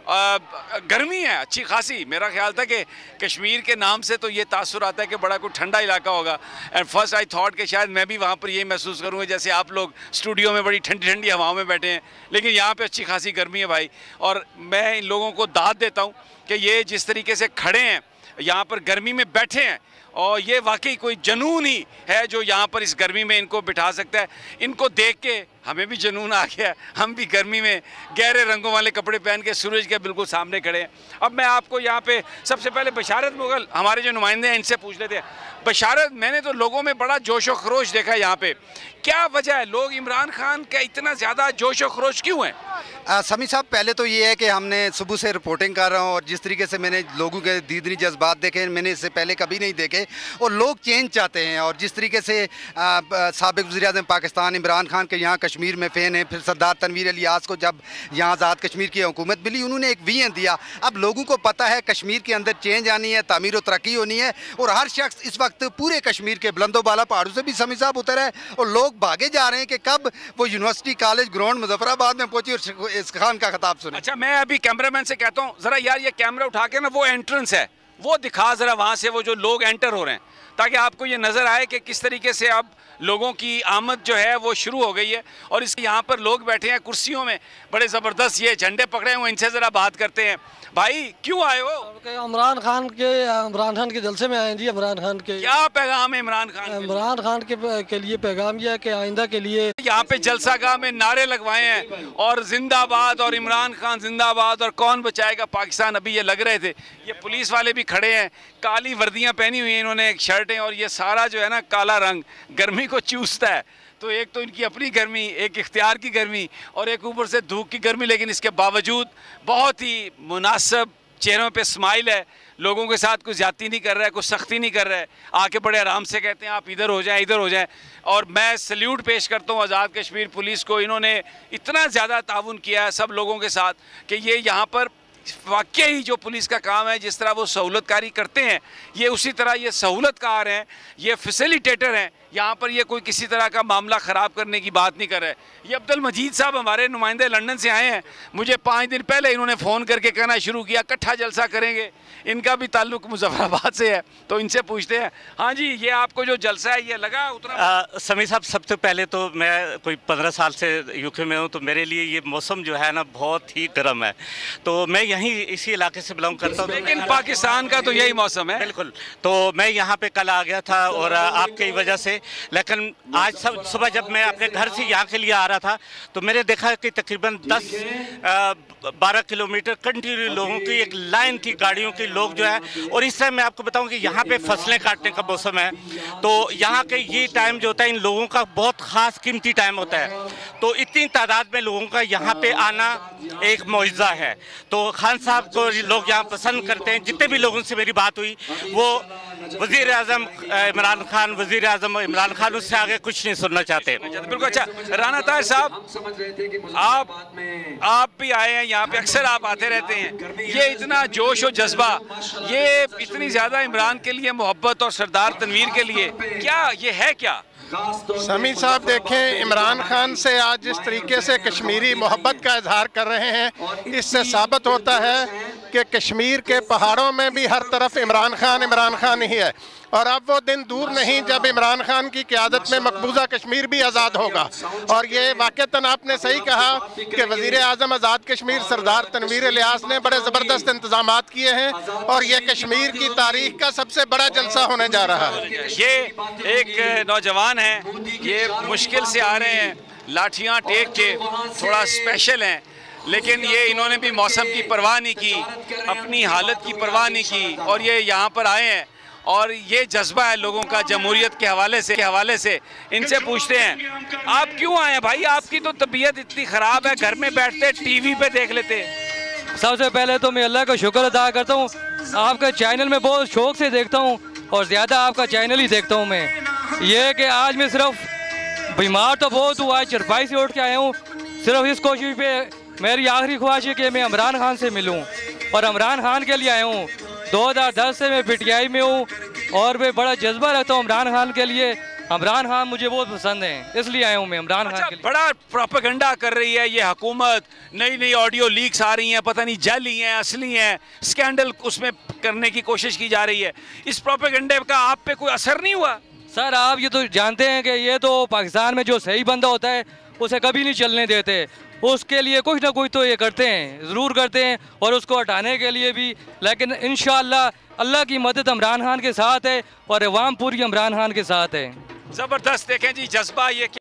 गर्मी है अच्छी खासी। मेरा ख्याल था कि कश्मीर के नाम से तो ये तासुर आता है कि बड़ा कोई ठंडा इलाका होगा, एंड फर्स्ट आई थॉट कि शायद मैं भी वहाँ पर ये महसूस करूँगा जैसे आप लोग स्टूडियो में बड़ी ठंडी ठंडी हवाओं में बैठे हैं, लेकिन यहाँ पे अच्छी खासी गर्मी है भाई। और मैं इन लोगों को दाद देता हूँ कि ये जिस तरीके से खड़े हैं यहाँ पर गर्मी में बैठे हैं, और ये वाकई कोई जुनून ही है जो यहाँ पर इस गर्मी में इनको बिठा सकता है। इनको देख के हमें भी जुनून आ गया, हम भी गर्मी में गहरे रंगों वाले कपड़े पहन के सूरज के बिल्कुल सामने खड़े हैं। अब मैं आपको यहाँ पे सबसे पहले बशारत मुगल हमारे जो नुमाइंदे हैं इनसे पूछ लेते हैं। बशारत, मैंने तो लोगों में बड़ा जोश व खरोश देखा है यहाँ पे, क्या वजह है? लोग इमरान खान का इतना ज़्यादा जोश व खरोश क्यों है? समी साहब, पहले तो ये है कि हमने सुबह से रिपोर्टिंग कर रहा हूँ और जिस तरीके से मैंने लोगों के दीदनी जज्बात देखे मैंने इससे पहले कभी नहीं देखे, और लोग चेंज चाहते हैं। और जिस तरीके से साबिक़ वज़ीर-ए-आज़म पाकिस्तान इमरान खान के यहाँ कश्मीर में फ़ैन है, फिर सरदार तनवीर इलियास को जब यहाँ आज़ाद कश्मीर की हुकूमत मिली उन्होंने एक विजन दिया। अब लोगों को पता है कश्मीर के अंदर चेंज आनी है, तामीर व तरक्की होनी है, और हर शख्स इस वक्त पूरे कश्मीर के बुलंदो बाला पहाड़ों से भी समी साहब उतर है, और लोग भागे जा रहे हैं कि कब वो यूनिवर्सिटी कॉलेज ग्राउंड मुजफ्फराबाद में पहुँची और इस खान का खिताब सुने। अच्छा, मैं अभी कैमरामैन से कहता हूँ ज़रा यार ये कैमरा उठा के ना वो एंट्रेंस है वो दिखा ज़रा, वहाँ से वो जो लोग एंटर हो रहे हैं, ताकि आपको ये नज़र आए कि किस तरीके से अब लोगों की आमद जो है वो शुरू हो गई है। और इस यहाँ पर लोग बैठे हैं कुर्सियों में, बड़े ज़बरदस्त ये झंडे पकड़े हुए, इनसे ज़रा बात करते हैं। भाई क्यों आए हो? इमरान खान के जलसे में आए जी। इमरान खान के क्या पैगाम है? इमरान खान के लिए पैगाम यह है कि आइंदा के लिए यहाँ पे जलसागाह में नारे लगवाए हैं और जिंदाबाद और इमरान खान जिंदाबाद और कौन बचाएगा पाकिस्तान, अभी ये लग रहे थे। ये पुलिस वाले भी खड़े हैं, काली वर्दियाँ पहनी हुई हैं इन्होंने, एक शर्टें, और ये सारा जो है ना काला रंग गर्मी को चूसता है। तो एक तो इनकी अपनी गर्मी, एक इख्तियार की गर्मी, और एक ऊपर से धूप की गर्मी, लेकिन इसके बावजूद बहुत ही मुनासिब चेहरों पे स्माइल है। लोगों के साथ कुछ ज्यादती नहीं कर रहा है, कुछ सख्ती नहीं कर रहा है, आके बड़े आराम से कहते हैं आप इधर हो जाएं, इधर हो जाएं। और मैं सल्यूट पेश करता हूँ आज़ाद कश्मीर पुलिस को, इन्होंने इतना ज़्यादा ताउन किया है सब लोगों के साथ कि ये यहाँ पर वाकई जो पुलिस का काम है, जिस तरह वो सहूलतकारी करते हैं, ये उसी तरह ये सहूलतकार हैं, ये फैसिलिटेटर हैं। यहाँ पर ये कोई किसी तरह का मामला ख़राब करने की बात नहीं कर रहे। ये अब्दुल मजीद साहब हमारे नुमाइंदे लंदन से आए हैं, मुझे 5 दिन पहले इन्होंने फ़ोन करके कहना शुरू किया इकट्ठा जलसा करेंगे। इनका भी ताल्लुक मुजफ्फराबाद से है, तो इनसे पूछते हैं। हाँ जी, ये आपको जो जलसा है ये लगा उतना? समी साहब, सबसे पहले तो मैं कोई 15 साल से यूके में हूँ, तो मेरे लिए ये मौसम जो है ना बहुत ही गर्म है। तो मैं यहीं इसी इलाके से बिलोंग करता हूँ। लेकिन पाकिस्तान का तो यही मौसम है। बिल्कुल। तो मैं यहाँ पे कल आ गया था और आपकी वजह से, लेकिन आज सुबह जब मैं अपने घर से यहाँ के लिए आ रहा था तो मैंने देखा कि तकरीबन 10-12 किलोमीटर कंटिन्यू लोगों की एक लाइन थी, गाड़ियों की, लोग जो है। और इस टाइम मैं आपको बताऊं कि यहाँ पे फसलें काटने का मौसम है, तो यहाँ के ये टाइम जो होता है इन लोगों का बहुत ख़ास कीमती टाइम होता है। तो इतनी तादाद में लोगों का यहाँ पे आना एक मौजज़ा है। तो खान साहब को लोग यहाँ पसंद करते हैं। जितने भी लोगों से मेरी बात हुई वो वज़ीर-ए-आज़म इमरान खान, वज़ीर-ए-आज़म इमरान खान, उससे आगे कुछ नहीं सुनना चाहते। बिल्कुल। अच्छा राना ताहिर साहब, आप भी आए हैं यहाँ पे, अक्सर आप आते रहते हैं, ये इतना जोश और जज्बा, ये इतनी ज़्यादा इमरान के लिए मोहब्बत और सरदार तनवीर के लिए, क्या ये है क्या? समी साहब देखें, इमरान खान से आज जिस तरीके से कश्मीरी मोहब्बत का इजहार कर रहे हैं, इससे साबित होता है कि कश्मीर के पहाड़ों में भी हर तरफ इमरान खान ही है। और अब वो दिन दूर नहीं जब इमरान खान की क़यादत में मकबूजा कश्मीर भी आज़ाद होगा। और ये वाक़तन आपने सही कहा कि वज़ीर-ए-आज़म आज़ाद कश्मीर सरदार तनवीर इलियास ने बड़े ज़बरदस्त इंतज़ामात किए हैं, और ये कश्मीर की तारीख का सबसे बड़ा जलसा होने जा रहा है। ये एक नौजवान हैं, ये मुश्किल से आ रहे हैं, लाठियाँ टेक के, थोड़ा स्पेशल हैं, लेकिन ये इन्होंने भी मौसम की परवाह नहीं की, अपनी हालत की परवाह नहीं की, और ये यहाँ पर आए हैं। और ये जज्बा है लोगों का जमहूरियत के हवाले से इनसे पूछते हैं आप क्यों आए हैं भाई? आपकी तो तबीयत इतनी ख़राब है, घर में बैठते टीवी पे देख लेते। सबसे पहले तो मैं अल्लाह का शुक्र अदा करता हूँ, आपका चैनल में बहुत शौक से देखता हूँ, और ज़्यादा आपका चैनल ही देखता हूँ मैं। ये कि आज मैं सिर्फ बीमार तो बहुत हुआ है, चरपाई से उठ के आया हूँ, सिर्फ इस कोशिश पे मेरी आखिरी ख्वाहिश है कि मैं इमरान खान से मिलूँ, और इमरान खान के लिए आया हूँ। 2010 से मैं PTI में हूँ और मैं बड़ा जज्बा रखता हूँ इमरान खान के लिए। इमरान खान मुझे बहुत पसंद हैं, इसलिए आया हूँ मैं इमरान खान के लिए। बड़ा प्रोपेगेंडा कर रही है ये हुकूमत, नई नई ऑडियो लीक्स आ रही हैं, पता नहीं जाली हैं असली हैं, स्कैंडल उसमें करने की कोशिश की जा रही है। इस प्रोपेगेंडे का आप पे कोई असर नहीं हुआ? सर आप ये तो जानते हैं कि ये तो पाकिस्तान में जो सही बंदा होता है उसे कभी नहीं चलने देते, उसके लिए कुछ ना कुछ तो ये करते हैं, ज़रूर करते हैं, और उसको हटाने के लिए भी। लेकिन इंशाअल्लाह अल्लाह की मदद इमरान खान के साथ है और अवाम पूरी इमरान खान के साथ है। ज़बरदस्त, देखें जी जज्बा ये